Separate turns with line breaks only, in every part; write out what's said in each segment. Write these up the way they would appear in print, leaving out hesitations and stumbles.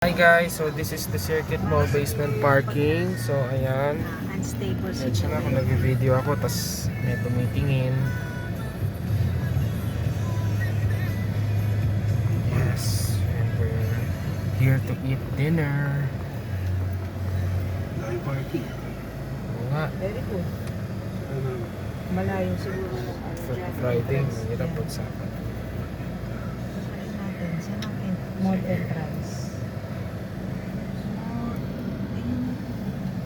Hi guys, so this is the Circuit Mall basement parking. So ayan,
Unstable
medyo na ako
situation.
nag-video ako, tas may tumitingin. Yes, and we're here to eat dinner.
Live parking.
Oo nga,
Very good. Malayo siguro ng
Friday, mahirap pagsakan.
Sasayin natin, saan ang mall entrance?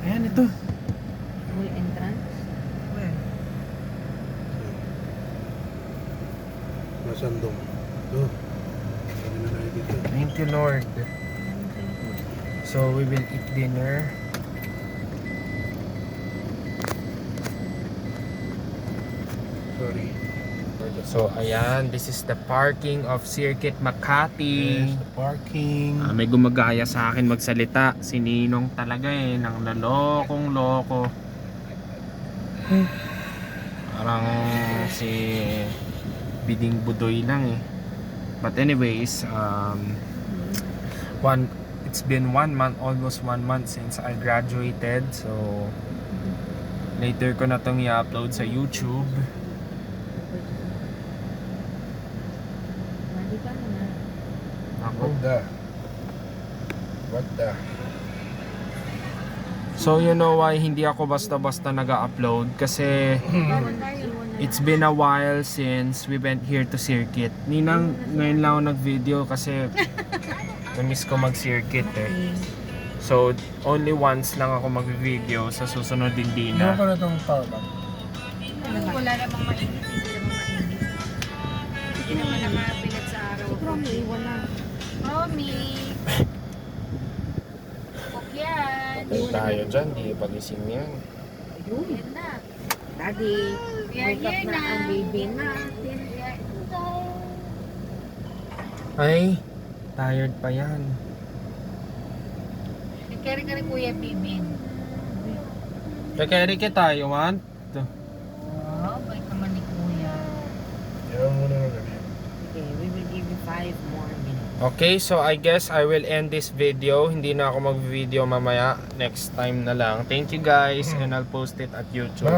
Ayan, ito.
Mall entrance? Where?
Masandong. Ito. Pwede na tayo dito.
Thank you Lord. So we will eat dinner.
Sorry.
So ayan, this is the parking of Circuit Makati.
Yes, the parking.
May gumagaya sa akin magsalita. Si Ninong talaga nang lalokong loko. Parang si Biding Budoy lang But anyways, it's been 1 month, almost 1 month since I graduated. So later ko na tong i-upload sa YouTube.
Mali pa naman.
Ako.
What the?
So you know why hindi ako basta-basta nag-upload? Kasi it's been a while since we went here to Circuit. Ninang, ngayon lang ako nag-video kasi na-miss ko mag-circuit So only once lang ako mag-video, sa susunod hindi
Iwan
na.
ko na itong power bank.
Wala namang mainit, hindi namang mainit. Hindi naman nakapilat sa araw. Si Promi, wala. Promi! Yan.
Patay tayo dyan, di pagising yan.
Ayun. Yan na. Daddy, wake up na ang baby natin.
Ay, tired pa yan.
Carry ka rin Kuya Bibin.
Kaya kita, you want?
Wow, bait naman ni Kuya.
Iwan mo na lang.
Okay, we will give you 5 more minutes.
Okay, so I guess I will end this video. Hindi na ako mag-video mamaya. Next time na lang. Thank you guys and I'll post it at YouTube.